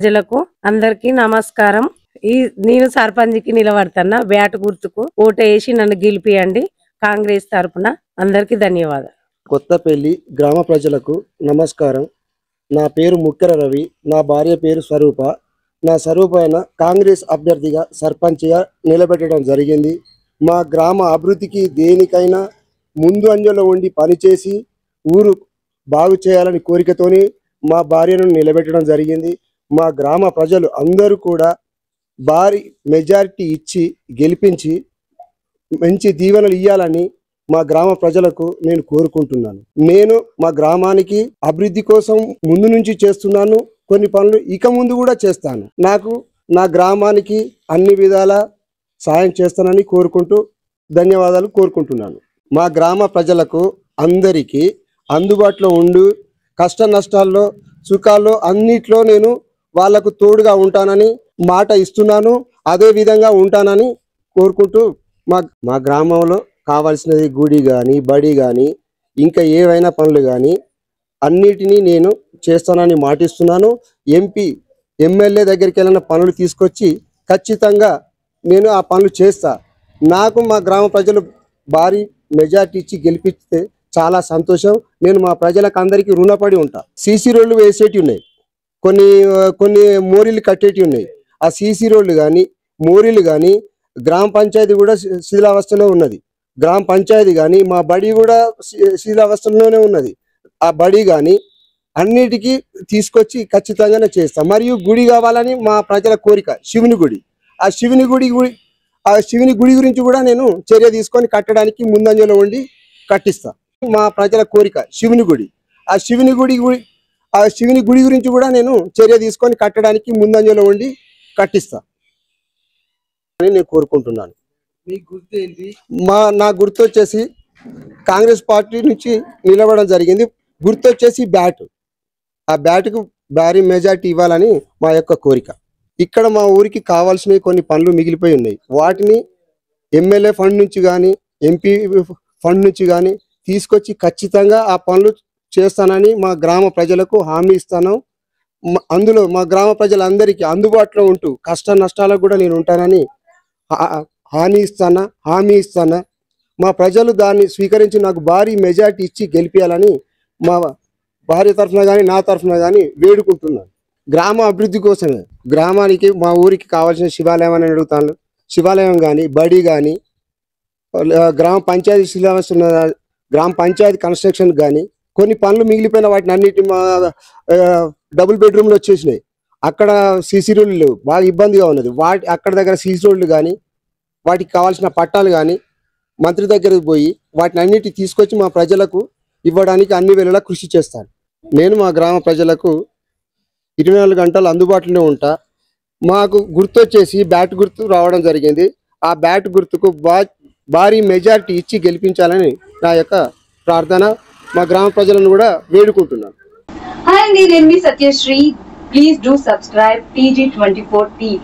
ప్రజలకు అందరికీ నమస్కారం. నేను సర్పంచ్కి నిలబడతాను. బ్యాట్ గుర్తుకు ఓటు వేసి నన్ను గెలిపియండి. కాంగ్రెస్ తరపున అందరికీ ధన్యవాదాలు. కొత్తపల్లి గ్రామ ప్రజలకు నమస్కారం. నా పేరు ముక్కెర రవి. నా భార్య పేరు స్వరూప. నా స్వరూపైన కాంగ్రెస్ అభ్యర్థిగా సర్పంచ్గా నిలబెట్టడం జరిగింది. మా గ్రామ అభివృద్ధికి దేనికైనా ముందు అంజలో ఉండి పనిచేసి ఊరు బాగు చేయాలని కోరికతోని మా భార్యను నిలబెట్టడం జరిగింది. మా గ్రామ ప్రజలు అందరూ కూడా భారీ మెజారిటీ ఇచ్చి గెలిపించి మంచి దీవెనలు ఇవ్వాలని మా గ్రామ ప్రజలకు నేను కోరుకుంటున్నాను. నేను మా గ్రామానికి అభివృద్ధి కోసం ముందు నుంచి చేస్తున్నాను. కొన్ని పనులు ఇక ముందు కూడా చేస్తాను. నాకు నా గ్రామానికి అన్ని విధాల సాయం చేస్తానని కోరుకుంటూ ధన్యవాదాలు కోరుకుంటున్నాను. మా గ్రామ ప్రజలకు అందరికీ అందుబాటులో ఉండి కష్ట నష్టాల్లో సుఖాల్లో అన్నిట్లో నేను వాళ్లకు తోడుగా ఉంటానని మాట ఇస్తున్నాను. అదే విధంగా ఉంటానని కోరుకుంటూ మా గ్రామంలో కావాల్సినది గుడి కానీ బడి కానీ ఇంకా ఏవైనా పనులు కానీ అన్నిటినీ నేను చేస్తానని మాటిస్తున్నాను. ఎంపీ ఎమ్మెల్యే దగ్గరికి వెళ్ళిన పనులు తీసుకొచ్చి ఖచ్చితంగా నేను ఆ పనులు చేస్తా. నాకు మా గ్రామ ప్రజలు భారీ మెజార్టీ ఇచ్చి గెలిపిస్తే చాలా సంతోషం. నేను మా ప్రజలకు అందరికీ రుణపడి ఉంటా. సీసీ రోడ్లు వేసేటి ఉన్నాయి, కొన్ని మోరీలు కట్టేటి ఉన్నాయి. ఆ సీసీ రోడ్లు కానీ మోరీలు కానీ గ్రామ పంచాయతీ కూడా శిథిలావస్థలో ఉన్నది. గ్రామ పంచాయతీ కానీ మా బడి కూడా శిథిలావస్థలోనే ఉన్నది. ఆ బడి కానీ అన్నిటికీ తీసుకొచ్చి ఖచ్చితంగానే చేస్తాం. మరియు గుడి కావాలని మా ప్రజల కోరిక, శివుని గుడి. ఆ శివుని గుడి గురించి కూడా నేను చర్య తీసుకొని కట్టడానికి ముందంజలో ఉండి కట్టిస్తా. మా ప్రజల కోరిక శివుని గుడి. ఆ శివుని గుడి గురించి కూడా నేను చర్య తీసుకొని కట్టడానికి ముందంజలో ఉండి కట్టిస్తా అని నేను కోరుకుంటున్నాను. నా గుర్తు వచ్చేసి కాంగ్రెస్ పార్టీ నుంచి నిలబడడం జరిగింది. గుర్తు వచ్చేసి బ్యాట్. ఆ బ్యాట్కు భారీ మెజార్టీ ఇవ్వాలని మా యొక్క కోరిక. ఇక్కడ మా ఊరికి కావాల్సినవి కొన్ని పనులు మిగిలిపోయి ఉన్నాయి. వాటిని ఎమ్మెల్యే ఫండ్ నుంచి కానీ ఎంపీ ఫండ్ నుంచి కానీ తీసుకొచ్చి ఖచ్చితంగా ఆ పనులు చేస్తానని మా గ్రామ ప్రజలకు హామీ ఇస్తాను. అందులో మా గ్రామ ప్రజలందరికీ అందుబాటులో ఉంటూ కష్ట నష్టాలకు కూడా నేను ఉంటానని హామీ ఇస్తానా. మా ప్రజలు దాన్ని స్వీకరించి నాకు భారీ మెజార్టీ ఇచ్చి గెలిపించాలని మా భార్య తరఫున కానీ నా తరఫున కానీ వేడుకుంటున్నాను. గ్రామ అభివృద్ధి కోసమే గ్రామానికి మా ఊరికి కావాల్సిన శివాలయం అని అడుగుతాను. శివాలయం కానీ బడి కానీ గ్రామ పంచాయతీ శిలావస్థ ఉన్న గ్రామ పంచాయతీ కన్స్ట్రక్షన్ కానీ కొన్ని పనులు మిగిలిపోయిన వాటిని అన్నిటి మా డబుల్ బెడ్రూమ్లు వచ్చేసినాయి. అక్కడ సీసీ రోడ్లు లేవు, బాగా ఇబ్బందిగా ఉన్నది. అక్కడ దగ్గర సీసీ రోడ్లు కానీ వాటికి కావాల్సిన పట్టాలు కానీ మంత్రి దగ్గరకు పోయి వాటిని అన్నిటి తీసుకొచ్చి మా ప్రజలకు ఇవ్వడానికి అన్ని వేళలా కృషి చేస్తాను. నేను మా గ్రామ ప్రజలకు 24 గంటలు అందుబాటులో ఉంటా. మాకు గుర్తు వచ్చేసి బ్యాట్ గుర్తు రావడం జరిగింది. ఆ బ్యాట్ గుర్తుకు భారీ మెజారిటీ ఇచ్చి గెలిపించాలని నా యొక్క ప్రార్థన. మా గ్రామ ప్రజలను కూడా వేడుకుంటున్నాను. హాయ్ అండి, నేను మీ Satyasri. Please do subscribe TG24 TV.